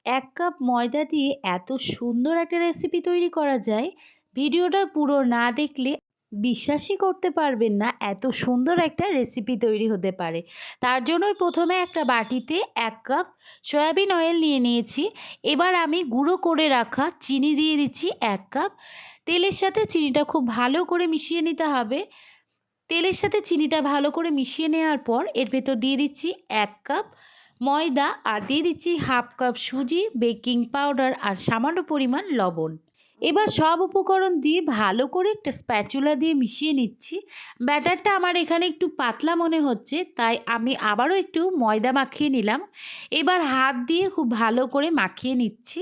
এক কাপ ময়দা দিয়ে এত সুন্দর একটা রেসিপি তৈরি করা যায়, ভিডিওটা পুরো না দেখলে বিশ্বাসই করতে পারবেন না এত সুন্দর একটা রেসিপি তৈরি হতে পারে। তার জন্যই প্রথমে একটা বাটিতে ১ কাপ সয়াবিন অয়েল নিয়ে নিয়েছি। এবার আমি গুঁড়ো করে রাখা চিনি দিয়ে দিচ্ছি ১ কাপ। তেলের সাথে চিনিটা খুব ভালো করে মিশিয়ে নিতে হবে। তেলের সাথে চিনিটা ভালো করে মিশিয়ে নেওয়ার পর এর ভেতর দিয়ে দিচ্ছি ১ কাপ ময়দা আর দিয়ে দিচ্ছি 1/2 কাপ সুজি, বেকিং পাউডার আর সামান্য পরিমাণ লবণ। এবার সব উপকরণ দিয়ে ভালো করে একটা স্প্যাচুলা দিয়ে মিশিয়ে নিচ্ছি। ব্যাটারটা আমার এখানে একটু পাতলা মনে হচ্ছে, তাই আমি আবারও একটু ময়দা মাখিয়ে নিলাম। এবার হাত দিয়ে খুব ভালো করে মাখিয়ে নিচ্ছি।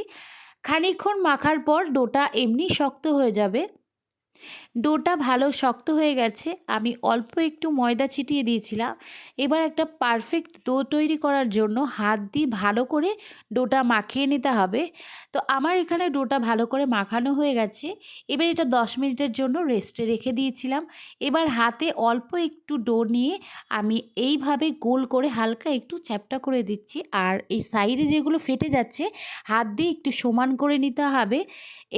খানিকক্ষণ মাখার পর ডোটা এমনি শক্ত হয়ে যাবে। ডোটা ভালো শক্ত হয়ে গেছে, আমি অল্প একটু ময়দা ছিটিয়ে দিয়েছিলাম। এবার একটা পারফেক্ট ডো তৈরি করার জন্য হাত দিয়ে ভালো করে ডোটা মাখিয়ে নিতে হবে। তো আমার এখানে ডোটা ভালো করে মাখানো হয়ে গেছে। এবার এটা 10 মিনিটের জন্য রেস্টে রেখে দিয়েছিলাম। এবার হাতে অল্প একটু ডো নিয়ে আমি এইভাবে গোল করে হালকা একটু চ্যাপ্টা করে দিচ্ছি। আর এই সাইডে যেগুলো ফেটে যাচ্ছে হাত দিয়ে একটু সমান করে নিতে হবে।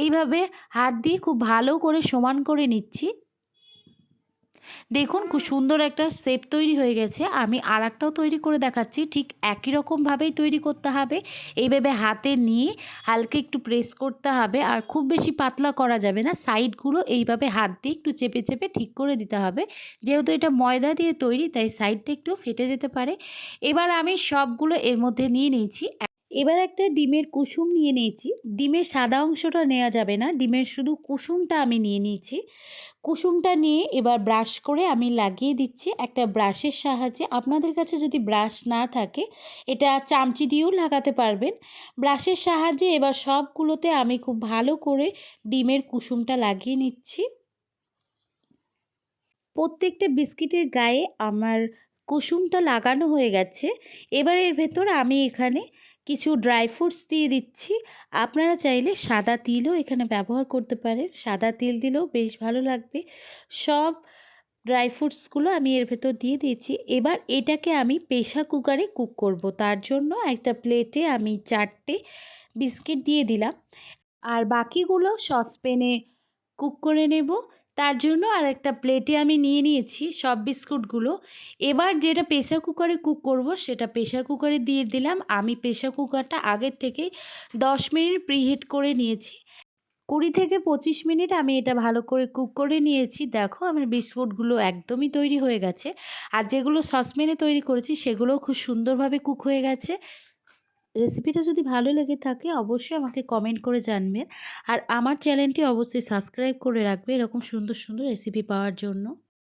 এইভাবে হাত দিয়ে খুব ভালো করে সমান করে নিচ্ছি। দেখুন খুব সুন্দর একটা শেপ তৈরি হয়ে গেছে। আমি আরেকটাও তৈরি করে দেখাচ্ছি। ঠিক একই রকমভাবেই তৈরি করতে হবে। এইভাবে হাতে নিয়ে হালকা একটু প্রেস করতে হবে, আর খুব বেশি পাতলা করা যাবে না। সাইডগুলো এইভাবে হাত দিয়ে একটু চেপে চেপে ঠিক করে দিতে হবে। যেহেতু এটা ময়দা দিয়ে তৈরি, তাই সাইডটা একটু ফেটে যেতে পারে। এবার আমি সবগুলো এর মধ্যে নিয়ে নিয়েছি। এবার একটা ডিমের কুসুম নিয়ে নিয়েছি। ডিমের সাদা অংশটা নেওয়া যাবে না, ডিমের শুধু কুসুমটা আমি নিয়ে নিয়েছি। কুসুমটা নিয়ে এবার ব্রাশ করে আমি লাগিয়ে দিচ্ছি একটা ব্রাশের সাহায্যে। আপনাদের কাছে যদি ব্রাশ না থাকে এটা চামচি দিয়েও লাগাতে পারবেন। ব্রাশের সাহায্যে এবার সবগুলোতে আমি খুব ভালো করে ডিমের কুসুমটা লাগিয়ে নিচ্ছি। প্রত্যেকটা বিস্কিটের গায়ে আমার কুসুমটা লাগানো হয়ে গেছে। এবার এর ভেতর আমি এখানে কিছু ড্রাই ফ্রুটস দিয়ে দিচ্ছি। আপনারা চাইলে সাদা তিলও এখানে ব্যবহার করতে পারেন। সাদা তিল দিলেও বেশ ভালো লাগবে। সব ড্রাই ফ্রুটসগুলো আমি এর ভেতর দিয়ে দিয়েছি। এবার এটাকে আমি প্রেসার কুকারে কুক করব। তার জন্য একটা প্লেটে আমি 4টে বিস্কিট দিয়ে দিলাম, আর বাকিগুলো সসপ্যানে কুক করে নেব। তার জন্য আর একটা প্লেটে আমি নিয়ে নিয়েছি সব বিস্কুটগুলো। এবার যেটা প্রেসার কুকারে কুক করব সেটা প্রেসার কুকারে দিয়ে দিলাম। আমি প্রেসার কুকারটা আগের থেকেই 10 মিনিট প্রিহিট করে নিয়েছি। 20 থেকে 25 মিনিট আমি এটা ভালো করে কুক করে নিয়েছি। দেখো আমার বিস্কুটগুলো একদমই তৈরি হয়ে গেছে। আর যেগুলো সসপ্যানে তৈরি করেছি সেগুলোও খুব সুন্দরভাবে কুক হয়ে গেছে। রেসিপিটা যদি ভালো লেগে থাকে অবশ্যই আমাকে কমেন্ট করে জানবেন। আর আমার চ্যানেলটি অবশ্যই সাবস্ক্রাইব করে রাখবে এরকম সুন্দর সুন্দর রেসিপি পাওয়ার জন্য।